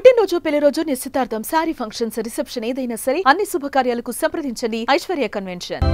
పుట్టినరోజు, పెళ్లి రోజు, నిశ్చితార్థం, సారీ ఫంక్షన్స్, రిసెప్షన్ ఏదైనా సరే అన్ని శుభకార్యాలకు సంప్రదించండి Aishwarya convention.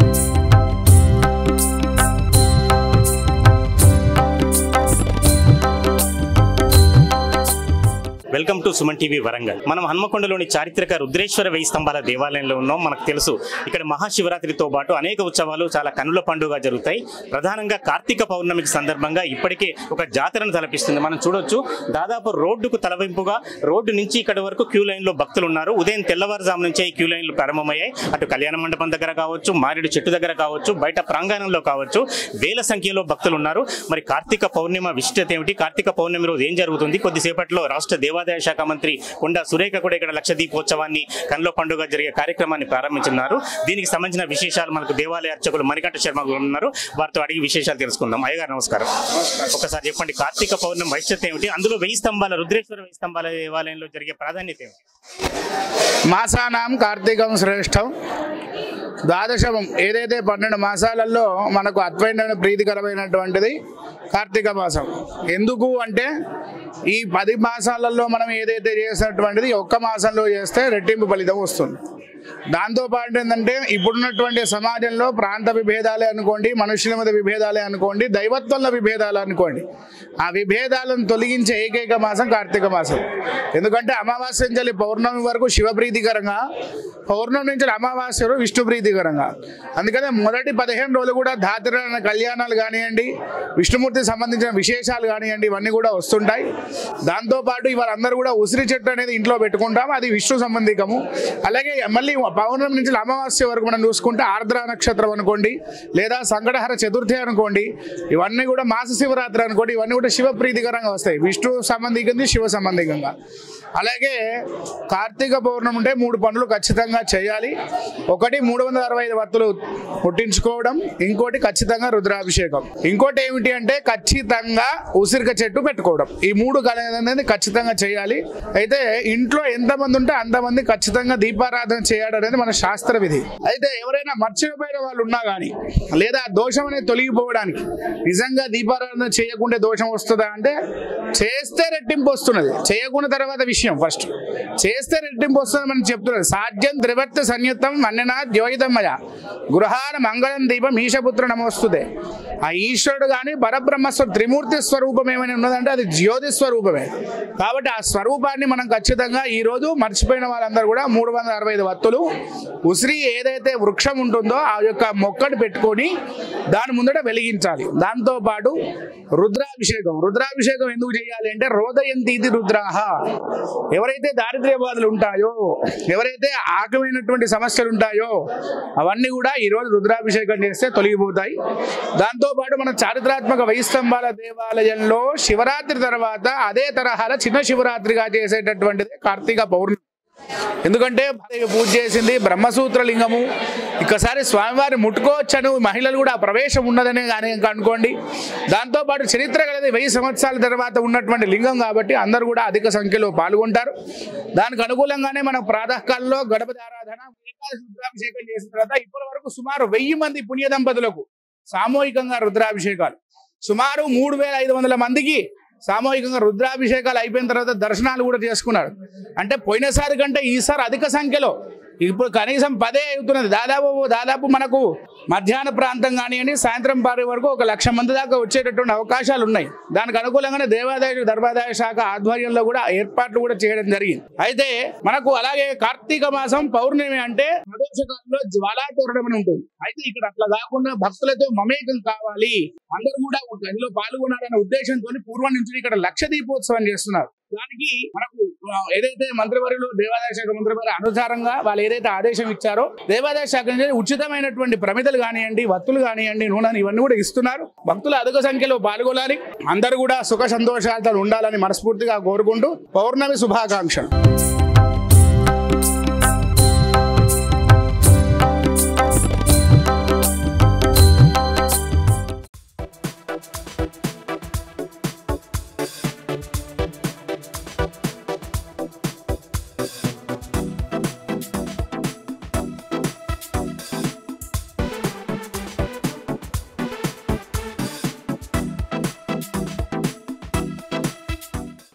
Welcome to Suman TV Warangal. మనం హన్మకొండలోని చారిత్రక రుద్రేశ్వర వెయ్యి స్తంభాల దేవాలయంలో ఉన్నాం. మనకు తెలుసు ఇక్కడ మహాశివరాత్రితో పాటు అనేక ఉత్సవాలు చాలా కన్నుల పండుగ జరుగుతాయి. ప్రధానంగా కార్తీక పౌర్ణమికి సందర్భంగా ఇప్పటికే ఒక జాతరను తలపిస్తుంది. మనం చూడొచ్చు, దాదాపు రోడ్డుకు తలవింపుగా రోడ్డు నుంచి ఇక్కడ వరకు క్యూ లైన్లో భక్తులు ఉన్నారు. ఉదయం తెల్లవారుజాము నుంచే ఈ క్యూ లైన్లు ప్రారంభమయ్యాయి. అటు కళ్యాణ మండపం దగ్గర కావచ్చు, మారేడు చెట్టు దగ్గర కావచ్చు, బయట ప్రాంగణంలో కావచ్చు, వేల సంఖ్యలో భక్తులు ఉన్నారు. మరి కార్తీక పౌర్ణిమ విశిష్టత ఏమిటి, కార్తీక పౌర్ణమి రోజు ఏం జరుగుతుంది? కొద్దిసేపట్లో రాష్ట్ర దేవాదాయ శాఖ మంత్రి కొండా సురేఖ కూడా ఇక్కడ లక్ష దీపోత్సవాన్ని కన్నుల పండుగ జరిగే కార్యక్రమాన్ని ప్రారంభించున్నారు. దీనికి సంబంధించిన విశేషాలు మనకు దేవాలయ అర్చకులు మణికంఠ శర్మ ఉన్నారు. వారితో అడిగి విశేషాలు తెలుసుకుందాం. అయ్యగారు నమస్కారం. ఒకసారి చెప్పండి, కార్తీక పౌర్ణమి వైశిష్టత ఏమిటి, అందులో వెయ్యి స్తంభాల రుద్రేశ్వర వెయ్యి స్తంభాల దేవాలయంలో జరిగే ప్రాధాన్యత ఏమిటి? మాసానాం కార్తీకం శ్రేష్టం. ద్వాదశమం ఏదైతే 12 మాసాలలో మనకు అద్వైతమైన ప్రీతికరమైనటువంటిది కార్తీక మాసం. ఎందుకు అంటే ఈ 10 మాసాలలో మనం ఏదైతే చేసినటువంటిది ఒక్క మాసంలో చేస్తే రెట్టింపు ఫలితం వస్తుంది. దాంతోపాటు ఏంటంటే ఇప్పుడున్నటువంటి సమాజంలో ప్రాంత విభేదాలే అనుకోండి, మనుషుల మధ్య విభేదాలే అనుకోండి, దైవత్వంలో విభేదాలు అనుకోండి, ఆ విభేదాలను తొలగించే ఏకైక మాసం కార్తీక మాసం. ఎందుకంటే అమావాస్య నుంచి పౌర్ణమి వరకు శివప్రీతికరంగా, పౌర్ణమి నుంచి అమావాస్య వరకు విష్ణు ప్రీతికరంగా. అందుకనే మొదటి 15 రోజులు కూడా ధాత్ర కళ్యాణాలు కానివ్వండి, విష్ణుమూర్తికి సంబంధించిన విశేషాలు కానివ్వండి, ఇవన్నీ కూడా వస్తుంటాయి. దాంతోపాటు ఇవాళ అందరూ కూడా ఉసిరి చెట్టు అనేది ఇంట్లో పెట్టుకుంటాం, అది విష్ణు సంబంధికము. అలాగే మళ్ళీ పౌర్ణమి నుంచి అమావాస్య వరకు మనం చూసుకుంటే ఆర్ద్ర నక్షత్రం అనుకోండి, లేదా సంకటహర చతుర్థి అనుకోండి, ఇవన్నీ కూడా మాస శివరాత్రి అనుకోండి, ఇవన్నీ కూడా శివ ప్రీతికరంగా వస్తాయి, విష్ణు సంబంధికంగా శివ సంబంధికంగా. అలాగే కార్తీక పౌర్ణమి ఉంటే 3 పనులు ఖచ్చితంగా చేయాలి. ఒకటి 365 వత్తులు పుట్టించుకోవడం, ఇంకోటి ఖచ్చితంగా రుద్రాభిషేకం, ఇంకోటి ఏమిటి అంటే ఖచ్చితంగా ఉసిరిక చెట్టు పెట్టుకోవడం. ఈ 3 అనేది ఖచ్చితంగా చేయాలి. అయితే ఇంట్లో ఎంతమంది ఉంటే అంతమంది ఖచ్చితంగా దీపారాధన చేయడం అనేది మన శాస్త్ర విధి. అయితే ఎవరైనా మర్చిపోయిన వాళ్ళు ఉన్నా కానీ, లేదా దోషం అనేది తొలగిపోవడానికి నిజంగా దీపారాధన చేయకుంటే దోషం వస్తుందా అంటే చేస్తే రెట్టింపు వస్తున్నది, చేయకున్న తర్వాత విషయం. ఫస్ట్ చేస్తే రెట్టింపు వస్తుంది మనం చెప్తున్నది. సాధ్యం త్రివర్త సంయుక్తం మన్నెనా ద్యోయితమయ గృహాన మంగళం దీపం ఈశపుత్ర నమోస్తుదే. ఆ ఈశ్వరుడు కానీ పరబ్రహ్మస్వ త్రిమూర్తి స్వరూపం ఏమైనా ఉన్నదంటే అది జ్యోతి స్వరూపమే. కాబట్టి ఆ స్వరూపాన్ని మనం ఖచ్చితంగా ఈరోజు మర్చిపోయిన వాళ్ళందరూ కూడా 365 వత్తులు ఉసిరి ఏదైతే వృక్షం ఉంటుందో ఆ యొక్క మొక్కను పెట్టుకొని దాని ముందట వెలిగించాలి. దాంతోపాటు రుద్రాభిషేకం. రుద్రాభిషేకం ఎందుకు చేయాలి అంటే రోదయంతీతి రుద్రాహ. ఎవరైతే దారిద్ర్య బాధలు ఉంటాయో, ఎవరైతే ఆకమైనటువంటి సమస్యలు ఉంటాయో అవన్నీ కూడా ఈరోజు రుద్రాభిషేకం చేస్తే తొలగిపోతాయి. దాంతోపాటు మన చారిత్రాత్మక వెయ్యి స్తంభాల దేవాలయంలో శివరాత్రి తర్వాత అదే తరహాల చిన్న శివరాత్రిగా చేసేటటువంటిది కార్తీక పౌర్ణమి. ఎందుకంటే పూజ చేసింది బ్రహ్మసూత్ర లింగము. ఇక్కసారి స్వామివారిని ముట్టుకోవచ్చని మహిళలు కూడా ప్రవేశం ఉన్నదనే కానీ అనుకోండి. దాంతోపాటు చరిత్ర కలిగి 1000 సంవత్సరాల తర్వాత ఉన్నటువంటి లింగం కాబట్టి అందరూ కూడా అధిక సంఖ్యలో పాల్గొంటారు. దానికి అనుకూలంగానే మన ప్రాతకాలంలో గణపతి ఆరాధన, రుద్రాభిషేకం చేసిన తర్వాత ఇప్పటి వరకు సుమారు 1000 మంది పుణ్య దంపతులకు సామూహికంగా రుద్రాభిషేకాలు, సుమారు 3500 మందికి సామూహికంగా రుద్రాభిషేకాలు అయిపోయిన తర్వాత దర్శనాలు కూడా చేసుకున్నారు. అంటే పోయినసారి కంటే ఈసారి అధిక సంఖ్యలో, ఇప్పుడు కనీసం 10 అవుతున్నది. దాదాపు మనకు మధ్యాహ్న ప్రాంతం కానివ్వండి, సాయంత్రం పారి వరకు 1,00,000 మంది దాకా వచ్చేటటువంటి అవకాశాలు ఉన్నాయి. దానికి అనుకూలంగానే దేవాదాయ ధర్మాదాయ శాఖ ఆధ్వర్యంలో కూడా ఏర్పాట్లు కూడా చేయడం జరిగింది. అయితే మనకు అలాగే కార్తీక మాసం పౌర్ణమి అంటే ప్రదోషకాలంలో జ్వాలాతోరణం అని ఉంటుంది. అయితే ఇక్కడ అట్లా కాకుండా భక్తులతో మమేకం కావాలి, అందరూ కూడా ఇందులో పాల్గొనాలనే ఉద్దేశంతో పూర్వం నుంచి ఇక్కడ లక్ష దీపోత్సవం చేస్తున్నారు. దానికి మనకు ఏదైతే మంత్రివర్యులు దేవాదాయ శాఖ మంత్రివర్య అనుసారంగా వాళ్ళు ఏదైతే ఆదేశం ఇచ్చారో దేవాదాయ శాఖ నుంచి ఉచితమైనటువంటి ప్రమిదలు కానివ్వండి, వత్తులు కానివ్వండి, నూనె ఇవన్నీ కూడా ఇస్తున్నారు. భక్తులు అధిక సంఖ్యలో పాల్గొనాలి, అందరూ కూడా సుఖ సంతోషాలతో ఉండాలని మనస్ఫూర్తిగా కోరుకుంటూ పౌర్ణమి శుభాకాంక్షలు.